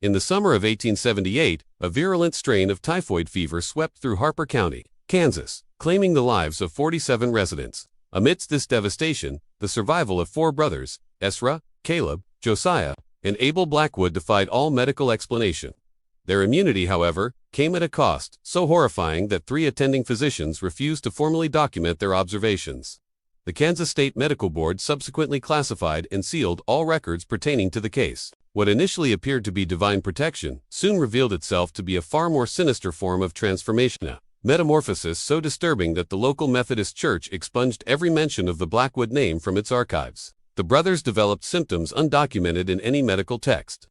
In the summer of 1878, a virulent strain of typhoid fever swept through Harper County, Kansas, claiming the lives of 47 residents. Amidst this devastation, the survival of four brothers, Ezra, Caleb, Josiah, and Abel Blackwood, defied all medical explanation. Their immunity, however, came at a cost so horrifying that 3 attending physicians refused to formally document their observations. The Kansas State Medical Board subsequently classified and sealed all records pertaining to the case. What initially appeared to be divine protection soon revealed itself to be a far more sinister form of transformation, a metamorphosis so disturbing that the local Methodist Church expunged every mention of the Blackwood name from its archives. The brothers developed symptoms undocumented in any medical text,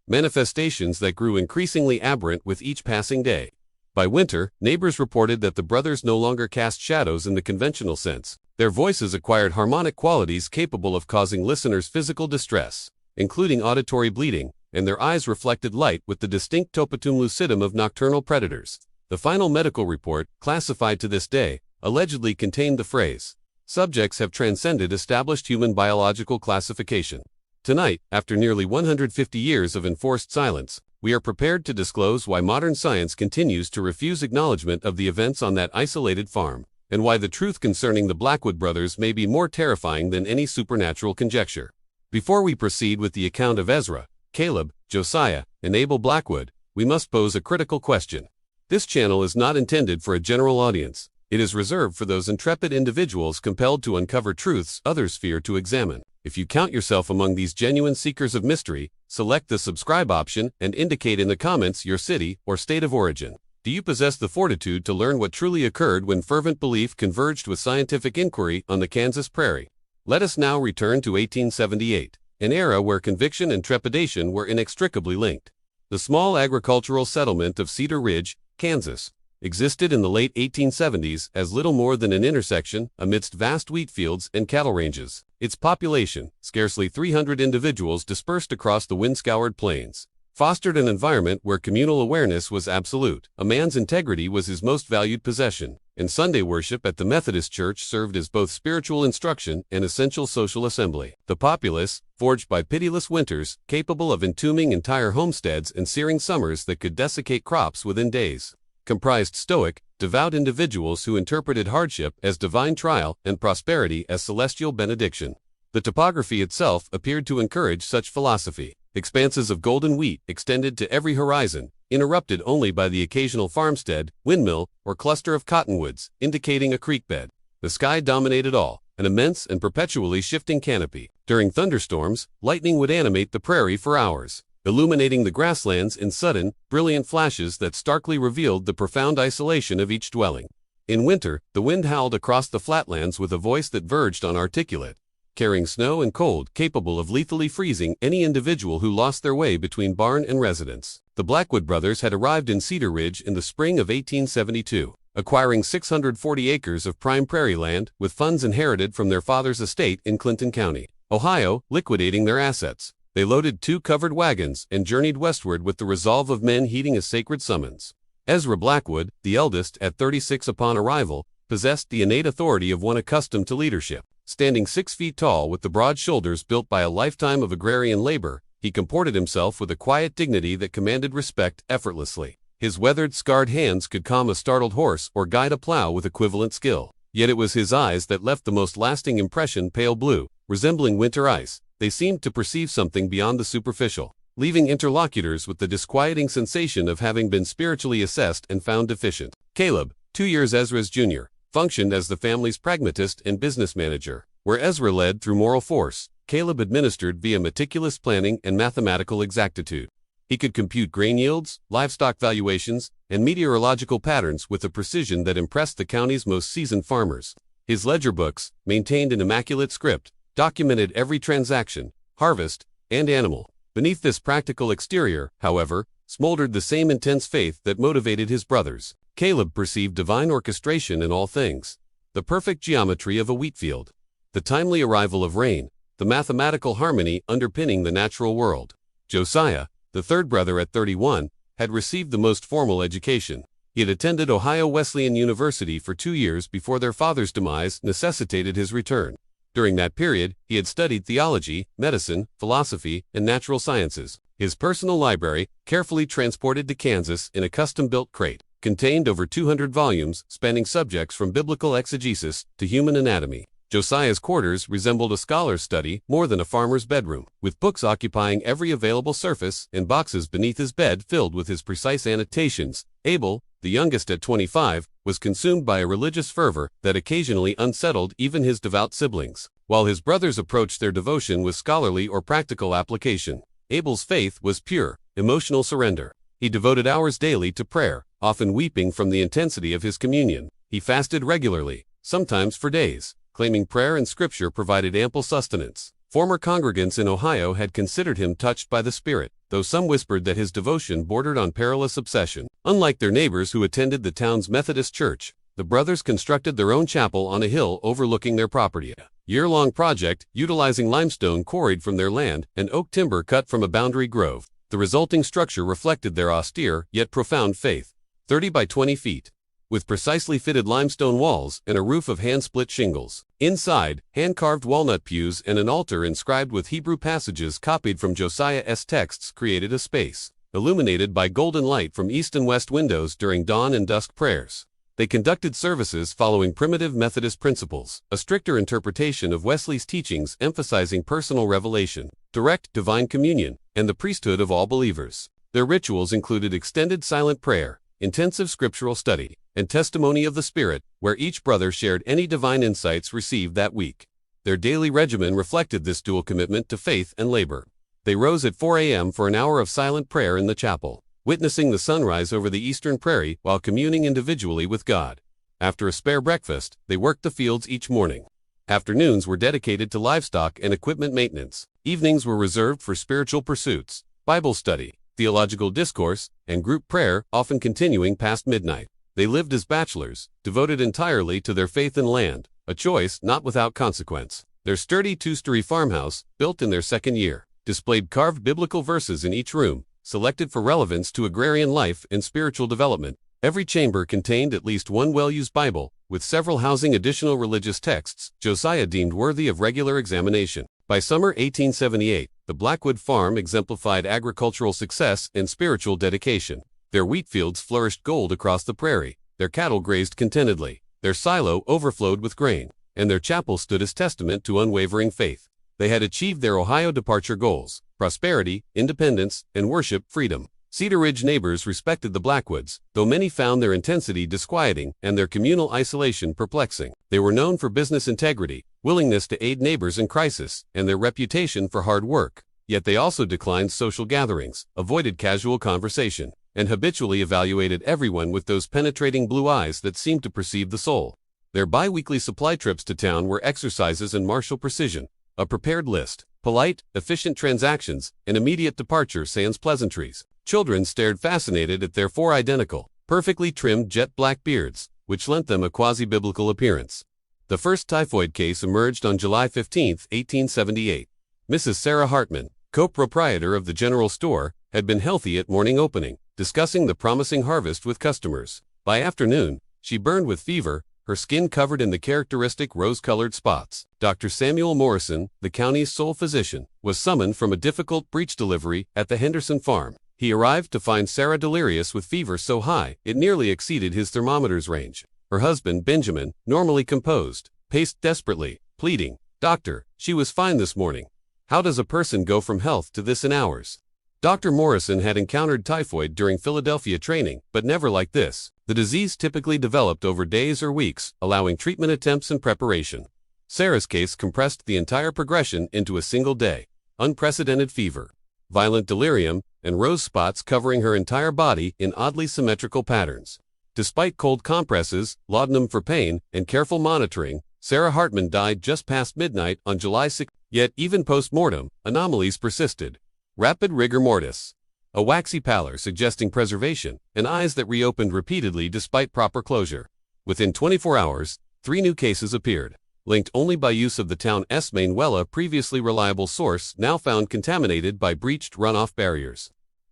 manifestations that grew increasingly aberrant with each passing day. By winter, neighbors reported that the brothers no longer cast shadows in the conventional sense. Their voices acquired harmonic qualities capable of causing listeners physical distress, including auditory bleeding, and their eyes reflected light with the distinct topotum lucidum of nocturnal predators. The final medical report, classified to this day, allegedly contained the phrase, "Subjects have transcended established human biological classification." Tonight, after nearly 150 years of enforced silence, we are prepared to disclose why modern science continues to refuse acknowledgement of the events on that isolated farm, and why the truth concerning the Blackwood brothers may be more terrifying than any supernatural conjecture. Before we proceed with the account of Ezra, Caleb, Josiah, and Abel Blackwood, we must pose a critical question. This channel is not intended for a general audience. It is reserved for those intrepid individuals compelled to uncover truths others fear to examine. If you count yourself among these genuine seekers of mystery, select the subscribe option and indicate in the comments your city or state of origin. Do you possess the fortitude to learn what truly occurred when fervent belief converged with scientific inquiry on the Kansas prairie? Let us now return to 1878, an era where conviction and trepidation were inextricably linked. The small agricultural settlement of Cedar Ridge, Kansas, existed in the late 1870s as little more than an intersection amidst vast wheat fields and cattle ranges. Its population, scarcely 300 individuals dispersed across the wind-scoured plains, fostered an environment where communal awareness was absolute. A man's integrity was his most valued possession, and Sunday worship at the Methodist Church served as both spiritual instruction and essential social assembly. The populace, forged by pitiless winters, capable of entombing entire homesteads and searing summers that could desiccate crops within days, comprised stoic, devout individuals who interpreted hardship as divine trial and prosperity as celestial benediction. The topography itself appeared to encourage such philosophy. Expanses of golden wheat extended to every horizon, interrupted only by the occasional farmstead, windmill, or cluster of cottonwoods, indicating a creek bed. The sky dominated all, an immense and perpetually shifting canopy. During thunderstorms, lightning would animate the prairie for hours, illuminating the grasslands in sudden, brilliant flashes that starkly revealed the profound isolation of each dwelling. In winter, the wind howled across the flatlands with a voice that verged on articulate, carrying snow and cold capable of lethally freezing any individual who lost their way between barn and residence. The Blackwood brothers had arrived in Cedar Ridge in the spring of 1872, acquiring 640 acres of prime prairie land with funds inherited from their father's estate in Clinton County, Ohio. Liquidating their assets, they loaded 2 covered wagons and journeyed westward with the resolve of men heeding a sacred summons. Ezra Blackwood, the eldest at 36 upon arrival, possessed the innate authority of one accustomed to leadership. Standing 6 feet tall with the broad shoulders built by a lifetime of agrarian labor, he comported himself with a quiet dignity that commanded respect effortlessly. His weathered, scarred hands could calm a startled horse or guide a plow with equivalent skill. Yet it was his eyes that left the most lasting impression. Pale blue, resembling winter ice, they seemed to perceive something beyond the superficial, leaving interlocutors with the disquieting sensation of having been spiritually assessed and found deficient. Caleb, 2 years Ezra's junior, functioned as the family's pragmatist and business manager. Where Ezra led through moral force, Caleb administered via meticulous planning and mathematical exactitude. He could compute grain yields, livestock valuations, and meteorological patterns with a precision that impressed the county's most seasoned farmers. His ledger books, maintained in immaculate script, documented every transaction, harvest, and animal. Beneath this practical exterior, however, smoldered the same intense faith that motivated his brothers. Caleb perceived divine orchestration in all things, the perfect geometry of a wheat field, the timely arrival of rain, the mathematical harmony underpinning the natural world. Josiah, the third brother at 31, had received the most formal education. He had attended Ohio Wesleyan University for 2 years before their father's demise necessitated his return. During that period, he had studied theology, medicine, philosophy, and natural sciences. His personal library, carefully transported to Kansas in a custom-built crate, contained over 200 volumes spanning subjects from biblical exegesis to human anatomy. Josiah's quarters resembled a scholar's study more than a farmer's bedroom, with books occupying every available surface and boxes beneath his bed filled with his precise annotations. Abel, the youngest at 25, was consumed by a religious fervor that occasionally unsettled even his devout siblings, while his brothers approached their devotion with scholarly or practical application. Abel's faith was pure, emotional surrender. He devoted hours daily to prayer, often weeping from the intensity of his communion. He fasted regularly, sometimes for days, claiming prayer and scripture provided ample sustenance. Former congregants in Ohio had considered him touched by the Spirit, though some whispered that his devotion bordered on perilous obsession. Unlike their neighbors who attended the town's Methodist church, the brothers constructed their own chapel on a hill overlooking their property. A year-long project, utilizing limestone quarried from their land and oak timber cut from a boundary grove. The resulting structure reflected their austere yet profound faith. 30 by 20 feet. With precisely fitted limestone walls and a roof of hand-split shingles. Inside, hand-carved walnut pews and an altar inscribed with Hebrew passages copied from Josiah's texts created a space, illuminated by golden light from east and west windows during dawn and dusk prayers. They conducted services following primitive Methodist principles, a stricter interpretation of Wesley's teachings emphasizing personal revelation, direct divine communion, and the priesthood of all believers. Their rituals included extended silent prayer, intensive scriptural study, and testimony of the Spirit, where each brother shared any divine insights received that week. Their daily regimen reflected this dual commitment to faith and labor. They rose at 4 a.m. for an hour of silent prayer in the chapel, witnessing the sunrise over the eastern prairie while communing individually with God. After a spare breakfast, they worked the fields each morning. Afternoons were dedicated to livestock and equipment maintenance. Evenings were reserved for spiritual pursuits, Bible study, theological discourse, and group prayer, often continuing past midnight. They lived as bachelors, devoted entirely to their faith and land, a choice not without consequence. Their sturdy two-story farmhouse, built in their second year, displayed carved biblical verses in each room, selected for relevance to agrarian life and spiritual development. Every chamber contained at least one well-used Bible, with several housing additional religious texts Josiah deemed worthy of regular examination. By summer 1878, the Blackwood farm exemplified agricultural success and spiritual dedication. Their wheat fields flourished gold across the prairie, their cattle grazed contentedly, their silo overflowed with grain, and their chapel stood as testament to unwavering faith. They had achieved their Ohio departure goals: prosperity, independence, and worship freedom. Cedar Ridge neighbors respected the Blackwoods, though many found their intensity disquieting and their communal isolation perplexing. They were known for business integrity, willingness to aid neighbors in crisis, and their reputation for hard work. Yet they also declined social gatherings, avoided casual conversation, and habitually evaluated everyone with those penetrating blue eyes that seemed to perceive the soul. Their bi-weekly supply trips to town were exercises in martial precision, a prepared list, polite, efficient transactions, and immediate departure sans pleasantries. Children stared fascinated at their four identical, perfectly trimmed jet black beards, which lent them a quasi-biblical appearance. The first typhoid case emerged on July 15, 1878. Mrs. Sarah Hartman, co-proprietor of the general store, had been healthy at morning opening, discussing the promising harvest with customers. By afternoon, she burned with fever, her skin covered in the characteristic rose-colored spots. Dr. Samuel Morrison, the county's sole physician, was summoned from a difficult breech delivery at the Henderson farm. He arrived to find Sarah delirious with fever so high it nearly exceeded his thermometer's range. Her husband, Benjamin, normally composed, paced desperately, pleading, "Doctor, she was fine this morning. How does a person go from health to this in hours?" Dr. Morrison had encountered typhoid during Philadelphia training, but never like this. The disease typically developed over days or weeks, allowing treatment attempts and preparation. Sarah's case compressed the entire progression into a single day. Unprecedented fever, violent delirium, and rose spots covering her entire body in oddly symmetrical patterns. Despite cold compresses, laudanum for pain, and careful monitoring, Sarah Hartman died just past midnight on July 6. Yet even post-mortem, anomalies persisted. Rapid rigor mortis, a waxy pallor suggesting preservation, and eyes that reopened repeatedly despite proper closure. Within 24 hours, 3 new cases appeared, linked only by use of the town's main well, a previously reliable source now found contaminated by breached runoff barriers.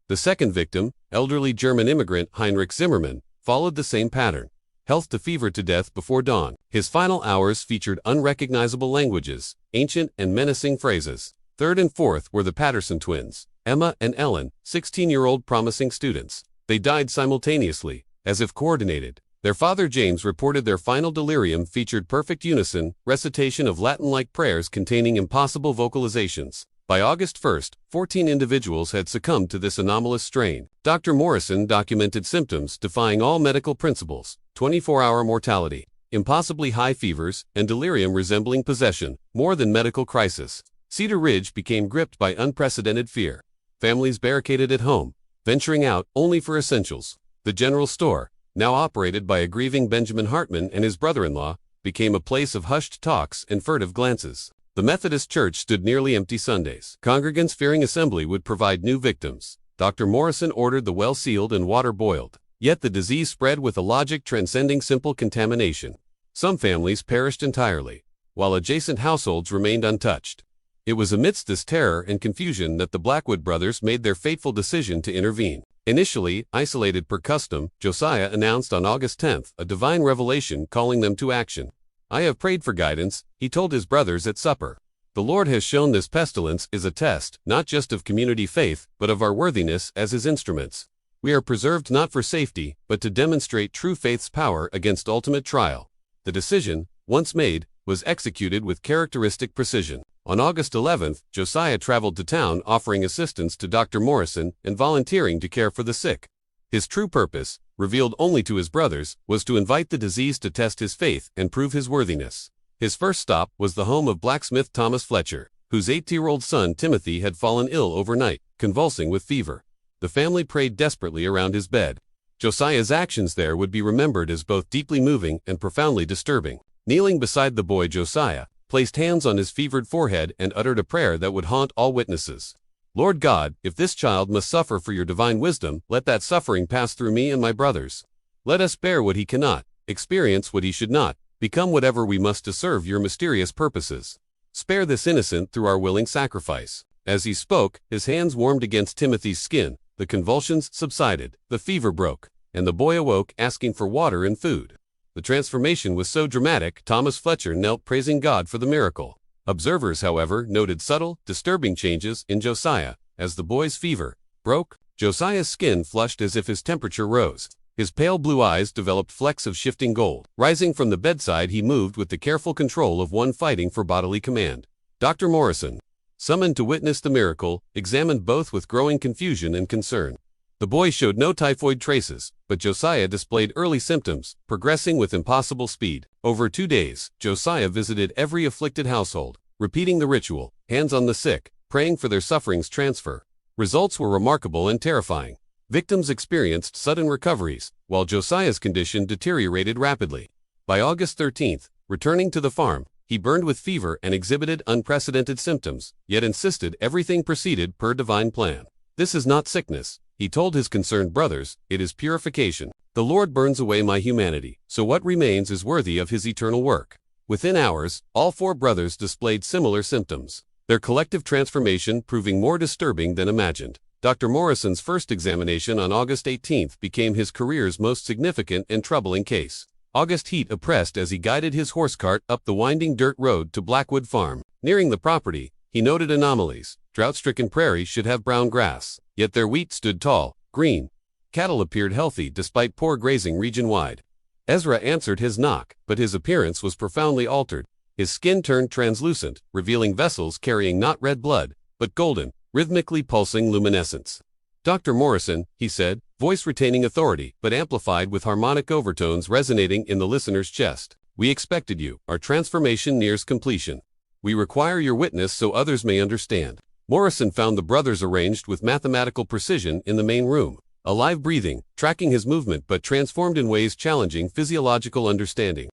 The second victim, elderly German immigrant Heinrich Zimmermann, followed the same pattern. health to fever to death before dawn. His final hours featured unrecognizable languages, ancient and menacing phrases. Third and fourth were the Patterson twins, Emma and Ellen, 16-year-old promising students. They died simultaneously, as if coordinated. Their father James reported their final delirium featured perfect unison, recitation of Latin-like prayers containing impossible vocalizations. By August 1st, 14 individuals had succumbed to this anomalous strain. Dr. Morrison documented symptoms defying all medical principles: 24-hour mortality, impossibly high fevers, and delirium resembling possession, more than medical crisis. Cedar Ridge became gripped by unprecedented fear. Families barricaded at home, venturing out only for essentials. The general store, now operated by a grieving Benjamin Hartman and his brother-in-law, became a place of hushed talks and furtive glances. The Methodist Church stood nearly empty Sundays. Congregants fearing assembly would provide new victims. Dr. Morrison ordered the well sealed and water boiled. Yet the disease spread with a logic transcending simple contamination. Some families perished entirely, while adjacent households remained untouched. It was amidst this terror and confusion that the Blackwood brothers made their fateful decision to intervene. Initially, isolated per custom, Josiah announced on August 10th a divine revelation calling them to action. "I have prayed for guidance," he told his brothers at supper. "The Lord has shown this pestilence is a test, not just of community faith, but of our worthiness as his instruments. We are preserved not for safety, but to demonstrate true faith's power against ultimate trial." The decision, once made, was executed with characteristic precision. On August 11th, Josiah traveled to town offering assistance to Dr. Morrison and volunteering to care for the sick. His true purpose, revealed only to his brothers, was to invite the disease to test his faith and prove his worthiness. His first stop was the home of blacksmith Thomas Fletcher, whose 8-year-old son Timothy had fallen ill overnight, convulsing with fever. The family prayed desperately around his bed. Josiah's actions there would be remembered as both deeply moving and profoundly disturbing. Kneeling beside the boy, Josiah placed hands on his fevered forehead and uttered a prayer that would haunt all witnesses. "Lord God, if this child must suffer for your divine wisdom, let that suffering pass through me and my brothers. Let us bear what he cannot, experience what he should not, become whatever we must to serve your mysterious purposes. Spare this innocent through our willing sacrifice." As he spoke, his hands warmed against Timothy's skin, the convulsions subsided, the fever broke, and the boy awoke asking for water and food. The transformation was so dramatic, Thomas Fletcher knelt praising God for the miracle. Observers, however, noted subtle, disturbing changes in Josiah. As the boy's fever broke, Josiah's skin flushed as if his temperature rose. His pale blue eyes developed flecks of shifting gold. Rising from the bedside, he moved with the careful control of one fighting for bodily command. Dr. Morrison, summoned to witness the miracle, examined both with growing confusion and concern. The boy showed no typhoid traces, but Josiah displayed early symptoms, progressing with impossible speed. Over 2 days, Josiah visited every afflicted household, repeating the ritual, hands on the sick, praying for their sufferings transfer. Results were remarkable and terrifying. Victims experienced sudden recoveries, while Josiah's condition deteriorated rapidly. By August 13th, returning to the farm, he burned with fever and exhibited unprecedented symptoms, yet insisted everything proceeded per divine plan. "This is not sickness," he told his concerned brothers, "it is purification. The Lord burns away my humanity, so what remains is worthy of his eternal work." Within hours, all 4 brothers displayed similar symptoms, their collective transformation proving more disturbing than imagined. Dr. Morrison's first examination on August 18th became his career's most significant and troubling case. August heat oppressed as he guided his horse cart up the winding dirt road to Blackwood Farm. Nearing the property, he noted anomalies. Drought-stricken prairies should have brown grass, yet their wheat stood tall, green. Cattle appeared healthy despite poor grazing region-wide. Ezra answered his knock, but his appearance was profoundly altered. His skin turned translucent, revealing vessels carrying not red blood, but golden, rhythmically pulsing luminescence. "Dr. Morrison," he said, voice retaining authority, but amplified with harmonic overtones resonating in the listener's chest. "We expected you. Our transformation nears completion. We require your witness so others may understand." Morrison found the brothers arranged with mathematical precision in the main room, alive breathing, tracking his movement but transformed in ways challenging physiological understanding.